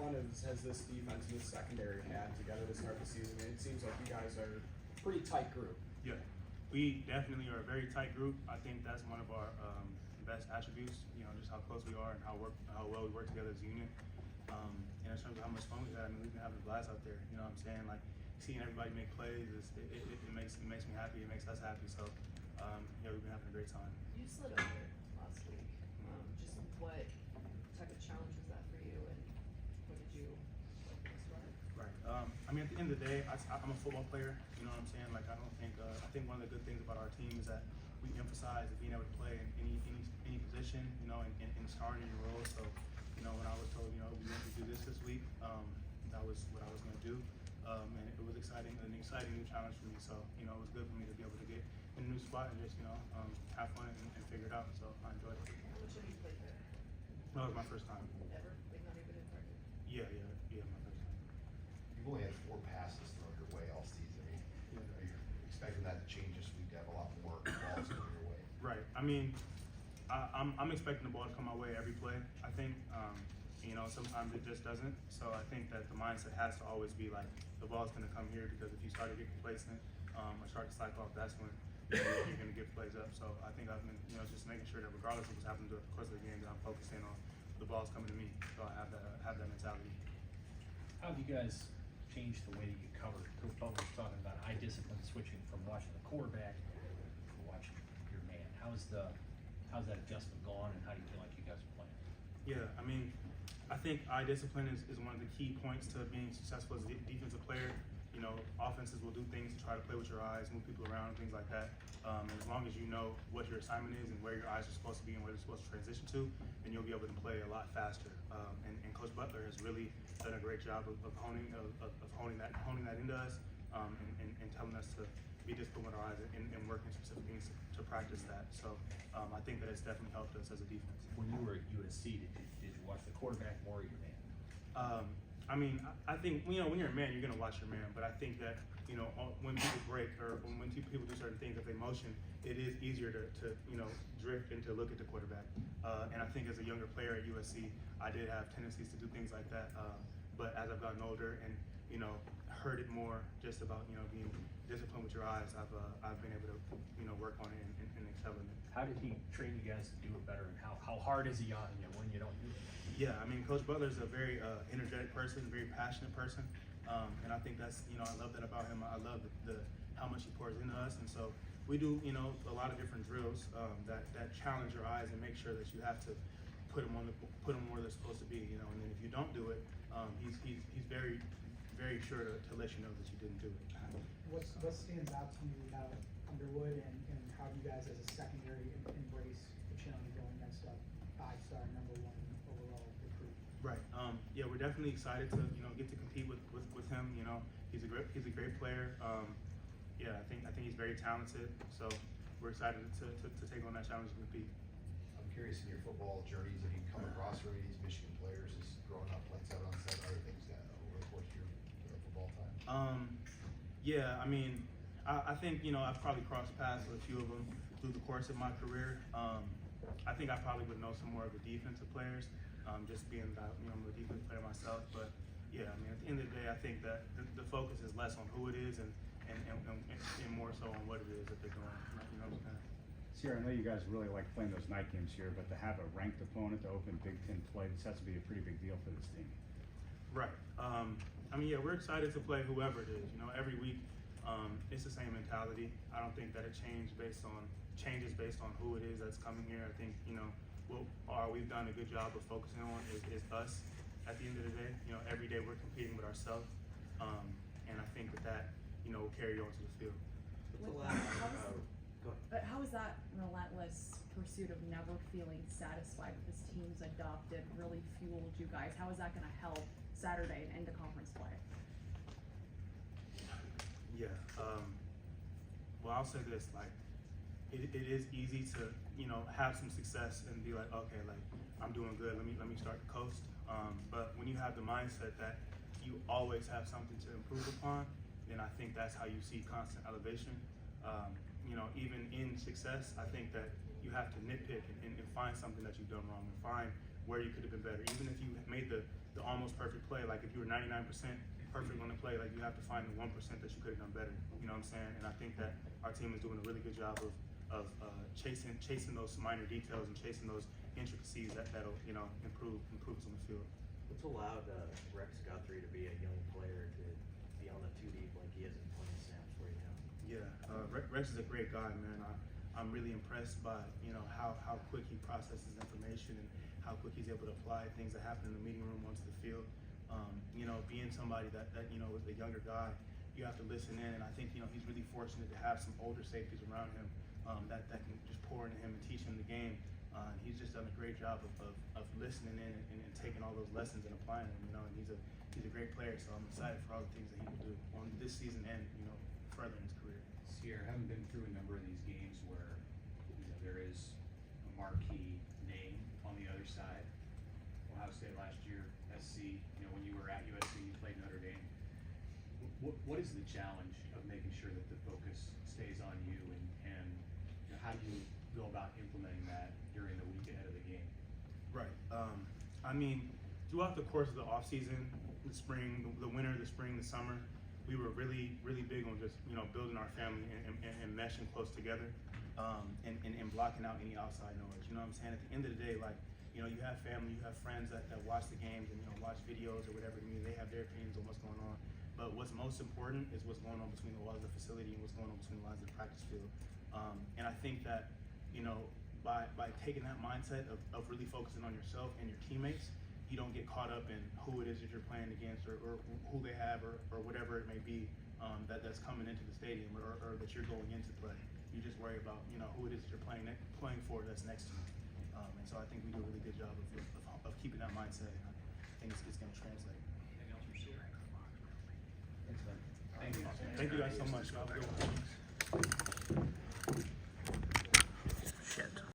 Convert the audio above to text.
fun has this defense and this secondary had together to start the season? It seems like you guys are a pretty tight group. Yeah, we definitely are a very tight group. I think that's one of our best attributes. You know, just how close we are and how well we work together as a unit. And in terms of how much fun we had, I mean, we've been having a blast out there. You know what I'm saying? Like seeing everybody make plays, it makes me happy. It makes us happy. So yeah, we've been having a great time. You slid over last week. Just what type of challenge was that for you, and what did you like most about it? Right. I mean, at the end of the day, I'm a football player. You know what I'm saying? Like, I don't think. I think one of the good things about our team is that we emphasize being able to play in any position. You know, and starting in your role. So, you know, when I was told, you know, we want to do this week, that was what I was going to do. And it was exciting, an exciting new challenge for me. So, you know, it was good for me to be able to get in a new spot and just, you know, have fun and figure it out. So I enjoyed it. How much have you played there? No, it was my first time. Ever? Like not even in target? Yeah, my first time. You've only had 4 passes thrown your way all season. Are you expecting that to change this week to have a lot more balls coming your way? Right. I mean, I'm expecting the ball to come my way every play. I think, you know, sometimes it just doesn't. So I think that the mindset has to always be like, the ball's going to come here, because if you start to get complacent or start to slack off, that's when you're going to get plays up. So I think I've been, you know, just making sure that regardless of what's happening throughout the course of the game, that I'm focusing on the ball's coming to me. So I have that mentality. How have you guys changed the way that you cover? Coach Butler was talking about eye discipline, switching from watching the quarterback to watching your man. How's that adjustment gone, and how do you feel like you guys are playing? Yeah, I mean, I think eye discipline is one of the key points to being successful as a defensive player. You know, offenses will do things to try to play with your eyes, move people around, things like that. And as long as you know what your assignment is and where your eyes are supposed to be and where they're supposed to transition to, then you'll be able to play a lot faster. And Coach Butler has really done a great job of honing that into us and telling us to be disciplined with our eyes and working specific things to practice that. So I think that it's definitely helped us as a defense. When you were at USC, did you watch the quarterback more or your man? I mean, I think, you know, when you're a man, you're going to watch your man. But I think that, you know, when people break or when people do certain things, if they motion, it is easier to you know, drift and to look at the quarterback. And I think as a younger player at USC, I did have tendencies to do things like that. But as I've gotten older and, you know, heard it more just about, you know, being disciplined with your eyes, I've been able to, you know, work on it and excel in it. How did he train you guys to do it better, and how hard is he on you when you don't do it? Yeah, I mean, Coach Butler's a very energetic person, very passionate person, and I think that's, you know, I love that about him. I love the how much he pours into us, and so we do, you know, a lot of different drills that challenge your eyes and make sure that you have to put them where they're supposed to be, you know. And then if you don't do it, he's very sure to let you know that you didn't do it. What stands out to you about Underwood, and how you guys as a secondary embrace the challenge going against a 5-star #1 overall recruit? Right. Yeah, we're definitely excited to, you know, get to compete with him. You know, he's a great player. Yeah, I think he's very talented. So we're excited to take on that challenge and compete. I'm curious, in your football journeys, have you come across any of these Michigan players as growing up lights out on set, other things that over the course of your football time? Yeah, I mean, I think, you know, I've probably crossed paths with a few of them through the course of my career. I think I probably would know some more of the defensive players, just being that, you know, I'm a defensive player myself. But yeah, I mean, at the end of the day, I think that the focus is less on who it is and more so on what it is that they're doing. You know what I'm saying? Ceyair, I know you guys really like playing those night games here, but to have a ranked opponent to open Big Ten play, this has to be a pretty big deal for this team. Right. I mean, yeah, we're excited to play whoever it is. You know, every week it's the same mentality. I don't think that it changes based on who it is that's coming here. I think, you know, what we've done a good job of focusing on is us at the end of the day. You know, every day we're competing with ourselves, and I think that you know, will carry on to the field. How is that relentless pursuit of never feeling satisfied with this team's adopted really fueled you guys? How is that going to help Saturday and into conference play? Yeah. Well, I'll say this: like, it is easy to, you know, have some success and be like, okay, like I'm doing good. Let me start to coast. But when you have the mindset that you always have something to improve upon, then I think that's how you see constant elevation. You know, even in success, I think that you have to nitpick and find something that you've done wrong, and find where you could have been better. Even if you made the almost perfect play, like if you were 99% perfect on the play, like you have to find the 1% that you could have done better. You know what I'm saying? And I think that our team is doing a really good job of chasing those minor details and chasing those intricacies that'll improve us on the field. What's allowed Rex Guthrie to be a young player to be on the 2 deep like he is in playing snaps right now? Yeah, Rex is a great guy, man. I'm really impressed by how quick he processes information and how quick he's able to apply things that happen in the meeting room onto the field. Being somebody that is a younger guy, you have to listen in, and I think he's really fortunate to have some older safeties around him that can just pour into him and teach him the game. He's just done a great job of listening in and taking all those lessons and applying them. And he's a great player, so I'm excited for all the things that he will do on this season and further in his career. Ceyair, having been through a number of these games where there is a marquee name on the other side. Ohio State last year, SC. When you were at USC, you played Notre Dame. What is the challenge of making sure that the focus stays on you, and how do you go about implementing that during the week ahead of the game? Right. Throughout the course of the off season, the spring, the winter, the spring, the summer, we were really, really big on just building our family and meshing close together, and blocking out any outside noise. You know what I'm saying? At the end of the day, you have family, you have friends that watch the games and watch videos or whatever. They have their opinions on what's going on. But what's most important is what's going on between the walls of the facility and what's going on between the lines of the practice field. And I think that by taking that mindset of really focusing on yourself and your teammates, you don't get caught up in who it is that you're playing against or who they have or whatever it may be that's coming into the stadium or that you're going into play. You just worry about who it is that you're playing for that's next to you. And so I think we do a really good job of keeping that mindset, and I think it's going to translate. Anything else for Ceyair? Thanks, man. Thank you. Thank you guys so much. Y'all have a good one.